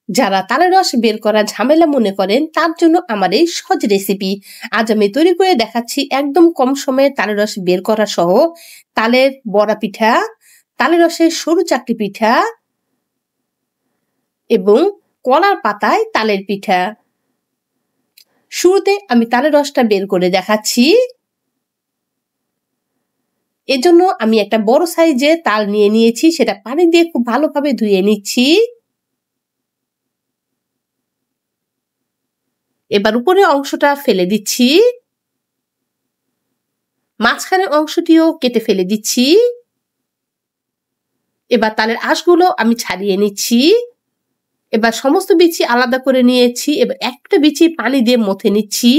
যারা তালের রস বের করা ঝামেলা মনে করেন তার জন্য আমার এই সহজ রেসিপি। আজ আমি তৈরি করে দেখাচ্ছি একদম কম সময়ে তালের রস বের করা সহ তালের বড়া পিঠা, তালের রসের সরু চাকরি পিঠা এবং কলার পাতায় তালের পিঠা। শুরুতে আমি তালের রসটা বের করে দেখাচ্ছি। এজন্য আমি একটা বড় সাইজের তাল নিয়ে নিয়েছি, সেটা পানি দিয়ে খুব ভালোভাবে ধুয়ে নিচ্ছি। এবার উপরের অংশটা ফেলে দিচ্ছি, মাঝখানের অংশটিও কেটে ফেলে দিচ্ছি। এবার তালের আঁশগুলো আমি ছাড়িয়ে নিচ্ছি। এবার সমস্ত বিচি আলাদা করে নিয়েছি। এবার একটা বিচি পানি দিয়ে মথে নিচ্ছি।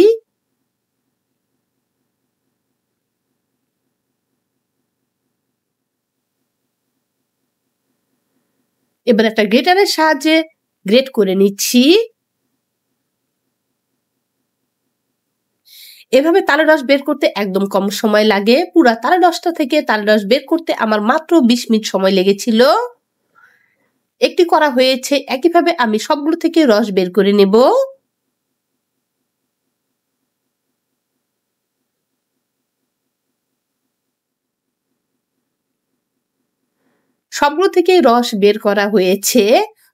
এবার একটা গ্রেটারের সাহায্যে গ্রেট করে নিচ্ছি। এভাবে তালের রস বের করতে একদম কম সময় লাগে। পুরা তালের রসটা থেকে তালের রস বের করতে আমার মাত্র 20 মিনিট সময় লেগেছিল। একটি করা হয়েছে, একইভাবে আমি সবগুলো থেকে রস বের করে নেব। সবগুলো থেকে রস বের করা হয়েছে।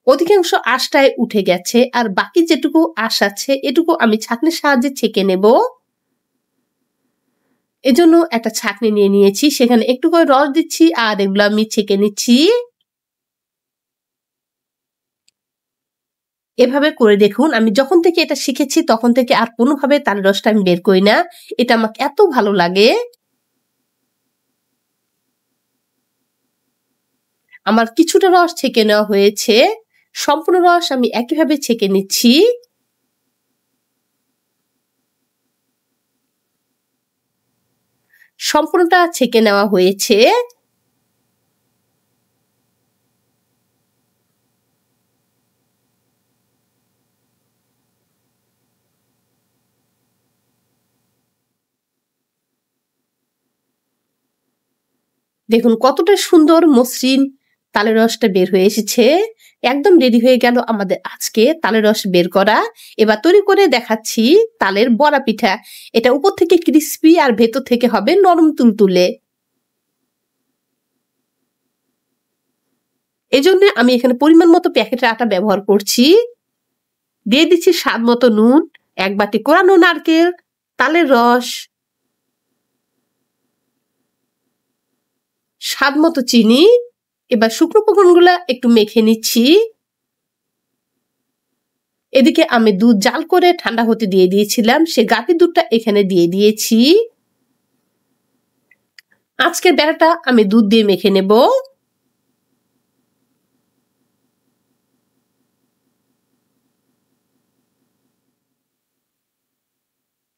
অধিকাংশ আঁশটাই উঠে গেছে, আর বাকি যেটুকু আঁশ আছে এটুকু আমি ছাঁকনির সাহায্যে ছেঁকে নেব। এজন্য একটা ছাঁকনি নিয়ে নিয়েছি, সেখানে একটু করে রস দিচ্ছি আর এগুলো আমি ছেঁকে নিচ্ছি। এভাবে করে দেখুন, আমি যখন থেকে এটা শিখেছি তখন থেকে আর কোনোভাবে তালের রসটা আমি বের করি না। এটা আমাকে এত ভালো লাগে। আমার কিছুটা রস ছেঁকে নেওয়া হয়েছে, সম্পূর্ণ রস আমি একইভাবে ছেঁকে নিচ্ছি। সম্পূর্ণটা ছেঁকে নেওয়া হয়েছে। দেখুন কতটা সুন্দর মসৃণ তালের রসটা বের হয়ে এসেছে। একদম রেডি হয়ে গেল আমাদের আজকে তালের রস বের করা। এবার তৈরি করে দেখাচ্ছি তালের বড়া পিঠা। এটা উপর থেকে ক্রিস্পি আর ভেতর থেকে হবে নরম তুলতুলে। এজন্য আমি এখানে পরিমাণ মতো প্যাকেটের আটা ব্যবহার করছি। দিয়ে দিচ্ছি স্বাদ মতো নুন, 1 বাটি কোরানো নারকেল, তালের রস, স্বাদ মতো চিনি। এবার শুকনো উপকরণগুলো একটু মেখে নিচ্ছি। এদিকে আমি দুধ জাল করে ঠান্ডা হতে দিয়ে দিয়েছিলাম, সে গাভীর দুধটা এখানে দিয়ে দিয়েছি। আজকের বেড়াটা আমি দুধ দিয়ে মেখে নেব।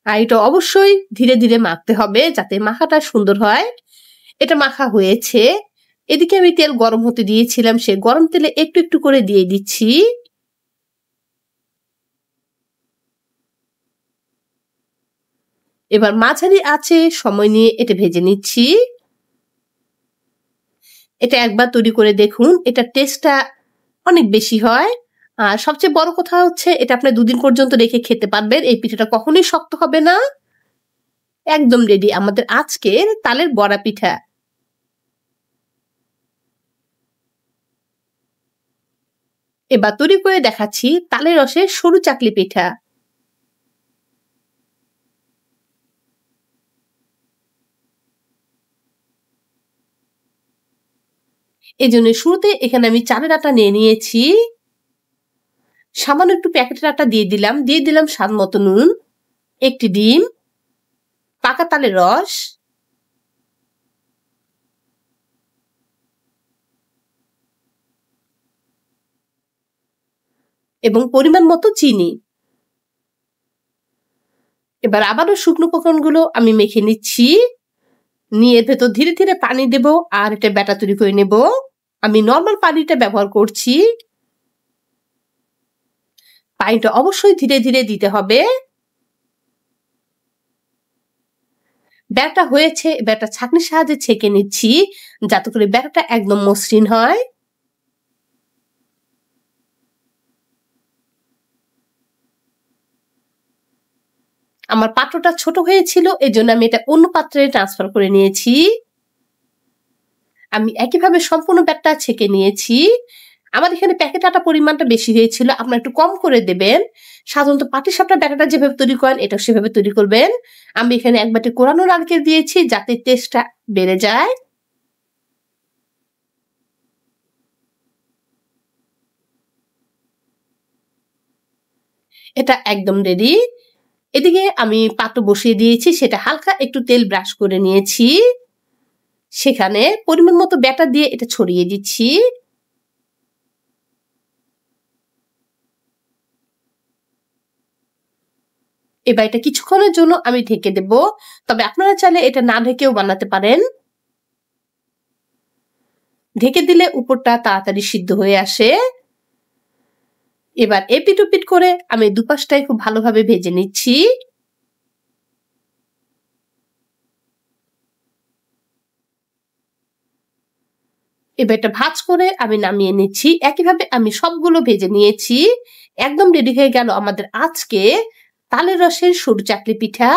আর এটা অবশ্যই ধীরে ধীরে মাখতে হবে যাতে মাখাটা সুন্দর হয়। এটা মাখা হয়েছে। এদিকে আমি তেল গরম হতে দিয়েছিলাম, সে গরম তেলে একটু একটু করে দিয়ে দিচ্ছি। এবার মাঝারি আঁচে সময় নিয়ে এটা ভেজে নিচ্ছি। এটা একবার তৈরি করে দেখুন, এটা টেস্টটা অনেক বেশি হয়। আর সবচেয়ে বড় কথা হচ্ছে এটা আপনি 2 দিন পর্যন্ত রেখে খেতে পারবেন। এই পিঠাটা কখনোই শক্ত হবে না। একদম রেডি আমাদের আজকের তালের বড়া পিঠা। এবার তৈরি করে দেখাচ্ছি তালের রসের সরু চাকলি পিঠা। এজন্য শুরুতে এখানে আমি চালের আটা নিয়ে নিয়েছি। সামান্য একটু প্যাকেটের আটা দিয়ে দিলাম, দিয়ে দিলাম স্বাদ মতো নুন, একটি ডিম, পাকা তালের রস, এবং পরিমাণ মতো চিনি। এবার আবারও শুকনো উপকরণগুলো আমি মেখে নিচ্ছি। নিয়ে ভেতর ধীরে ধীরে পানি দেব আর এটা ব্যাটা তৈরি করে নেব। আমি নর্মাল পানিটা ব্যবহার করছি। পানিটা অবশ্যই ধীরে ধীরে দিতে হবে। ব্যাটা হয়েছে, ব্যাটা ছাঁকনির সাহায্যে ছেঁকে নিচ্ছি যাতে করে ব্যাটাটা একদম মসৃণ হয়। আমার পাত্রটা ছোট হয়েছিল, এজন্য আমি এটা অন্য পাত্রে ট্রান্সফার করে নিয়েছি। আমি একইভাবে সম্পূর্ণ ব্যাটাটা ছেঁকে নিয়েছি। আমার এখানে প্যাকেট আটা পরিমাণটা বেশি হয়েছিল, আপনারা একটু কম করে দেবেন। সাধারণত পাটিসাপটার ব্যাটাটা যেভাবে তৈরি করেন এটা সেভাবে তৈরি করবেন। আমি এখানে 1 বাটি কোরানো নারকেল দিয়েছি যাতে টেস্টটা বেড়ে যায়। এটা একদম রেডি। এদিকে আমি পাত্র বসিয়ে দিয়েছি, সেটা হালকা একটু তেল ব্রাশ করে নিয়েছি। সেখানে পরিমাণ মতো ব্যাটার দিয়ে এটা ছড়িয়ে দিচ্ছি। এবার এটা কিছুক্ষণের জন্য আমি ঢেকে দেব, তবে আপনারা চাইলে এটা না ঢেকেও বানাতে পারেন। ঢেকে দিলে উপরটা তাড়াতাড়ি সিদ্ধ হয়ে আসে। এবার এপিট ওপিট করে আমি দুপাশটাই খুব ভালোভাবে ভেজে নিচ্ছি। এবার এটা ভাঁজ করে আমি নামিয়ে নিচ্ছি। একইভাবে আমি সবগুলো ভেজে নিয়েছি। একদম রেডি হয়ে গেল আমাদের আজকে তালের রসের সরু চাকলি পিঠা।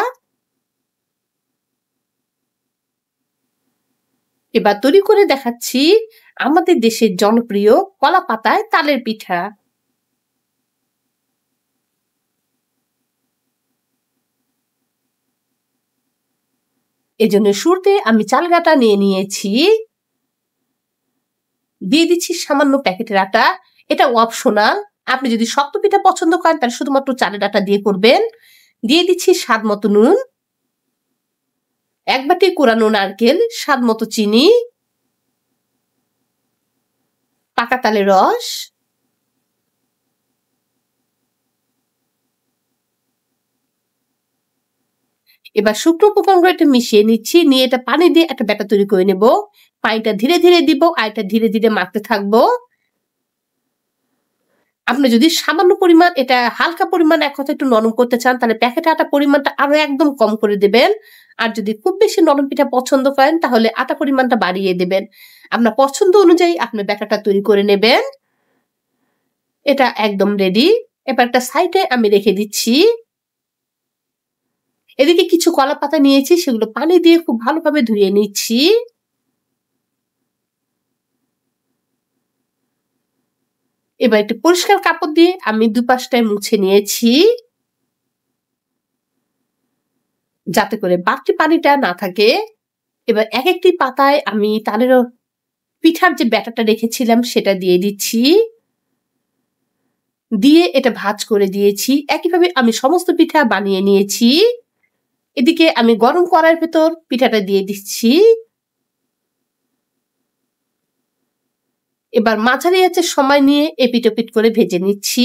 এবার তৈরি করে দেখাচ্ছি আমাদের দেশের জনপ্রিয় কলা পাতায় তালের পিঠা। এজন্য শুরুতে আমি চালগাটা নিয়ে নিয়েছি, দিয়ে দিচ্ছি সামান্য প্যাকেটের আটা। এটা অপশনাল, আপনি যদি শক্ত পিঠা পছন্দ করেন তাহলে শুধুমাত্র চালের আটা দিয়ে করবেন। দিয়ে দিচ্ছি স্বাদ মতো নুন, 1 বাটি কোরানো নারকেল, স্বাদ মতো চিনি, পাকা তালের রস, এবার শুকনো উপকরণগুলো এটা মিশিয়ে নিচ্ছি। নিয়ে এটা পানি দিয়ে একটা ব্যাটার তৈরি করে নেব। পানিটা ধীরে ধীরে দিব আর এটা ধীরে ধীরে মাখতে থাকবো। আপনি যদি সামান্য পরিমাণ এটা হালকা পরিমাণ এক কথা একটু নরম করতে চান তাহলে প্যাকেটে আটা পরিমাণটা আরো একদম কম করে দেবেন। আর যদি খুব বেশি নরম পিঠা পছন্দ করেন তাহলে আটা পরিমাণটা বাড়িয়ে দেবেন। আপনার পছন্দ অনুযায়ী আপনি ব্যাটারটা তৈরি করে নেবেন। এটা একদম রেডি। এবার একটা সাইডে আমি রেখে দিচ্ছি। এদিকে কিছু কলা পাতা নিয়েছি, সেগুলো পানি দিয়ে খুব ভালোভাবে ধুয়ে নিচ্ছি। এবার একটু পরিষ্কার কাপড় দিয়ে আমি দুপাশটায় মুছে নিয়েছি, যাতে করে বাড়তি পানিটা না থাকে। এবার এক একটি পাতায় আমি তালের পিঠার যে ব্যাটারটা রেখেছিলাম সেটা দিয়ে দিচ্ছি, দিয়ে এটা ভাঁজ করে দিয়েছি। একইভাবে আমি সমস্ত পিঠা বানিয়ে নিয়েছি। এদিকে আমি গরম কড়াইয়ের ভেতর পিঠাটা দিয়ে দিচ্ছি। এবার মাঝারি আঁচে সময় নিয়ে এপিট ওপিট করে ভেজে নিচ্ছি।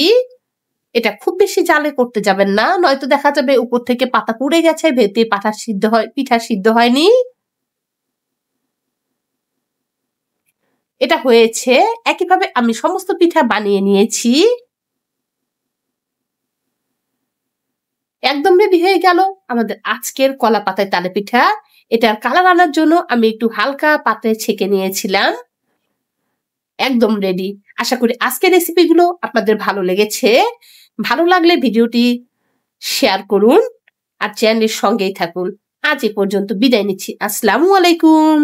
এটা খুব বেশি জালে করতে যাবেন না, নয়তো দেখা যাবে উপর থেকে পাতা পুড়ে গেছে, ভেতরে পিঠা সিদ্ধ হয়নি। এটা হয়েছে। একইভাবে আমি সমস্ত পিঠা বানিয়ে নিয়েছি। একদম রেডি হয়ে গেল আমাদের আজকের কলা পাতায় তালে পিঠা। এটার কালার আনার জন্য আমি একটু হালকা পাতায় ছেঁকে নিয়েছিলাম। একদম রেডি। আশা করি আজকের রেসিপিগুলো আপনাদের ভালো লেগেছে। ভালো লাগলে ভিডিওটি শেয়ার করুন আর চ্যানেলের সঙ্গেই থাকুন। আজ এ পর্যন্ত বিদায় নিচ্ছি। আসসালামু আলাইকুম।